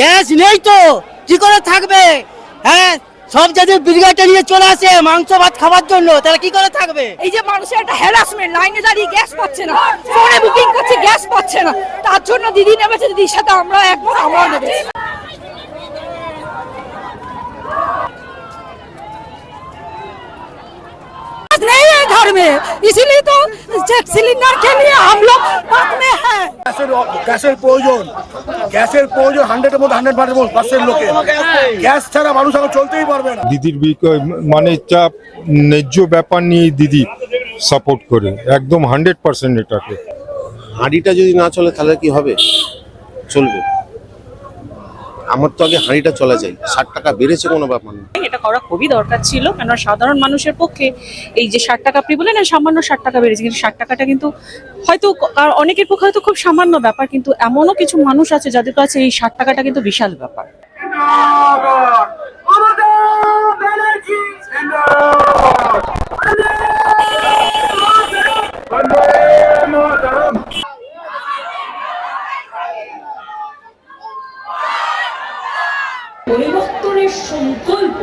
Gas নেই তো কি করে থাকবে? হ্যাঁ, সব যদি ব্রিগেডে নিয়ে চলে আসে মাংস ভাত খাওয়ার জন্য, তাহলে কি করে থাকবে? এই যে মানুষের একটা হ্যারাসমেন্ট, লাইনে দাঁড়িয়ে গ্যাস পাচ্ছে না, ফোনে বুকিং করছে গ্যাস পাচ্ছে না, তার জন্য দিদি নেমেছে, দিদির সাথে আমরা একমত, আমরাও নেমেছি। नहीं है घर में, इसीलिए तो सिलेंडर के लिए हम लोग बात में है। গ্যাসের প্রয়োজন 100-এর মধ্যে 100% লোকের গ্যাস ছাড়া মানুষ এখন চলতেই পারবে না। দিদির মানে যা ন্যায্য ব্যাপার নিয়ে দিদি সাপোর্ট করে একদম 100% এটাকে। হাঁড়িটা যদি না চলে তাহলে কি হবে? চলবে। আমার তো আগে হাঁড়িটা চলা যায়, 60 টাকা বেড়েছে কোনো ব্যাপার না। এটা করা খুবই দরকার ছিল, কেন সাধারণ মানুষের পক্ষে এই যে 60 টাকা আপনি বলেন না, সামান্য 60 টাকা বেড়েছে, কিন্তু 60 টাকাটা কিন্তু হয়তো অনেকের পক্ষে হয়তো খুব সামান্য ব্যাপার, কিন্তু এমনও কিছু মানুষ আছে যাদের কাছে এই 60 টাকাটা কিন্তু বিশাল ব্যাপার। পরিবর্তনের সংকল্প,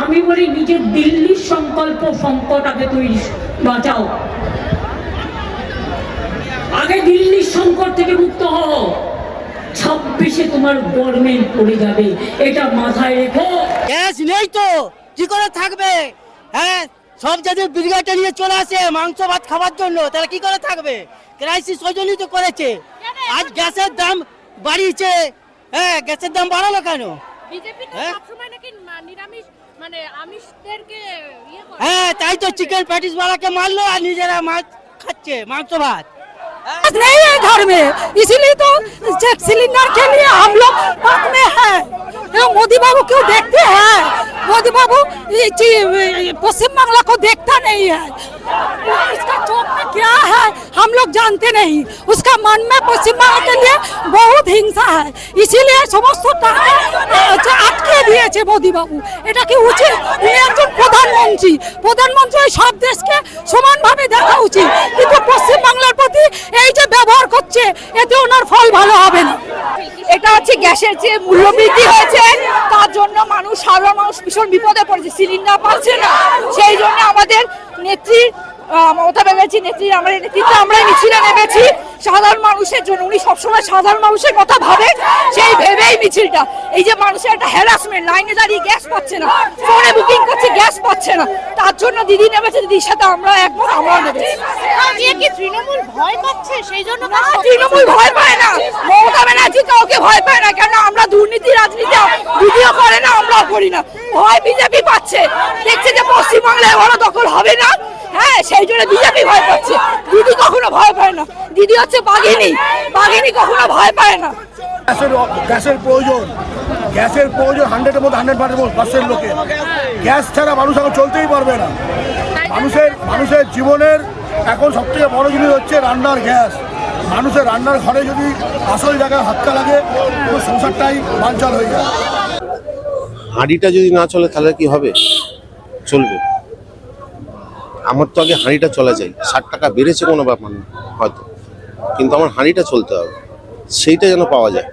আমি বলি নিজের দিল্লির সংকল্প সংকট আগে তৈরি বাঁচাও, আগে দিল্লির সংকট থেকে মুক্ত হও, 26-এ তোমার গভর্নমেন্ট পড়ে যাবে, এটা মাথায় রেখো। গ্যাস নেই তো কি করে থাকবে? হ্যাঁ, সব যদি ব্রিগেডে নিয়ে চলে আসে মাংস ভাত খাওয়ার জন্য, তাহলে কি করে থাকবে? ক্রাইসিস ওই জন্যই তো করেছে। আজ গ্যাসের দাম বাড়িয়েছে। হ্যাঁ, গ্যাসের দাম বাড়ালো কেন? হ্যাঁ, তাই তো চিকেন প্যাটিস वाला মারলো আর নিজেরা মাছ খাচ্ছে, মাংস ভাত। नहीं है घर में, इसीलिए तो सिलेंडर के लिए हम लोग बात में है। मोदी बाबू क्यों देखते हैं? मोदी बाबू पश्चिम बांग्ला को देखता नहीं है, उसका चौक में क्या है हम लोग जानते नहीं, उसका मन में पश्चिम बांग्ला के लिए बहुत हिंसा है, इसीलिए समस्त टाका আটকে দিয়েছে মোদি বাবু। এটা কি উচিত? উনি একজন প্রধানমন্ত্রী সব দেশকে সমানভাবে দেখা উচিত, কিন্তু পশ্চিম বাংলার প্রতি এই যে ব্যবহার করছে, এতে ওনার ফল ভালো হবে না। এটা হচ্ছে গ্যাসের যে মূল্য বৃদ্ধি হয়েছে, তার জন্য সাধারণ মানুষ ভীষণ বিপদে পড়েছে, সিলিন্ডার পাচ্ছে না। সেই জন্য আমাদের নেত্রী মমতা ব্যানার্জি আমাদের নেতৃত্বে আমরা মিছিলে নেমেছি সাধারণ মানুষের জন্য। উনি সবসময় সাধারণ মানুষের কথা ভাবেন, সেই ভেবেই মিছিলটা। এই যে মানুষের একটা হ্যারাসমেন্ট, লাইনে দাঁড়িয়ে গ্যাস পাচ্ছে না, ফোনে বুকিং করছে গ্যাস পাচ্ছে না, তার জন্য দিদি নেমেছে, দিদির সাথে আমরা একমত, আমরাও নেমেছি। তৃণমূল ভয় পাচ্ছে, সেই জন্য তৃণমূল ভয় পায় না, মমতা ব্যানার্জি কাউকে ভয় পায় না, কেন আমরা দুর্নীতি রাজনীতি দিদিও করে না, আমরাও করি না। ভয় বিজেপি পাচ্ছে, দেখছে যে পশ্চিমবাংলায় বড় দখল হবে না, হ্যাঁ, সেই জন্য বিজেপি ভয় পাচ্ছে। দিদি কখনো ভয় পায় না, দিদি হচ্ছে বাঘিনী কখনো ভয় পায় না। গ্যাসের প্রয়োজন 100-এর মধ্যে 100% লোকের গ্যাস ছাড়া মানুষ এখন চলতেই পারবে না। মানুষের জীবনের এখন সবথেকে বড় জিনিস হচ্ছে রান্নার গ্যাস। মানুষের রান্নার ঘরে যদি আসল জায়গায় হাতটা লাগে, পুরো সংসারটাই বানচাল হয়ে যায়। হাঁড়িটা যদি না চলে তাহলে কি হবে? চলবে। আমার তো আগে হাঁড়িটা চলা যায়, 60 টাকা বেড়েছে কোনো ব্যাপার না হয়তো, কিন্তু আমার হাঁড়িটা চলতে হবে, সেইটা যেন পাওয়া যায়।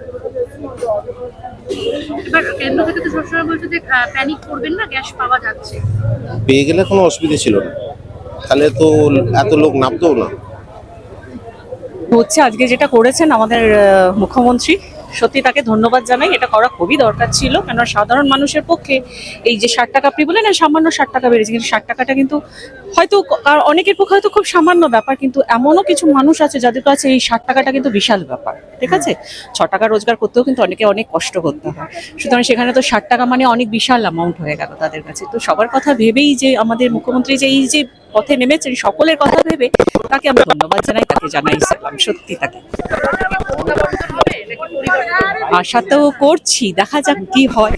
এবার কেন্দ্র থেকে তো সবসময় বলছে যে প্যানিক করবেন না, গ্যাস পাওয়া যাচ্ছে, পেয়ে গেলে কোনো অসুবিধা ছিল না, তাহলে তো এত লোক নামতো না। হচ্ছে আজকে যেটা করেছেন আমাদের মুখ্যমন্ত্রী, সত্যি তাকে ধন্যবাদ জানাই। এটা করা খুবই দরকার ছিল, কেন সাধারণ মানুষের পক্ষে এই যে 60 টাকা আপনি বলেন না, সামান্য 60 টাকা বেড়েছে, কিন্তু 60 টাকাটা কিন্তু হয়তো অনেকের পক্ষে হয়তো খুব সামান্য ব্যাপার, কিন্তু এমনও কিছু মানুষ আছে যাদের কাছে এই 60 টাকাটা কিন্তু বিশাল ব্যাপার। ঠিক আছে, 6 টাকা রোজগার করতেও কিন্তু অনেক কষ্ট করতে হয়, সুতরাং সেখানে তো 60 টাকা মানে অনেক বিশাল অ্যামাউন্ট হয়ে গেল তাদের কাছে। তো সবার কথা ভেবেই যে আমাদের মুখ্যমন্ত্রী যে এই যে পথে নেমেছেন, সকলের কথা ভেবে তাকে আমরা ধন্যবাদ জানাই, তাকে জানাই সালাম, সত্যি তাকে। আশা তো করছি, দেখা যাক কি হয়।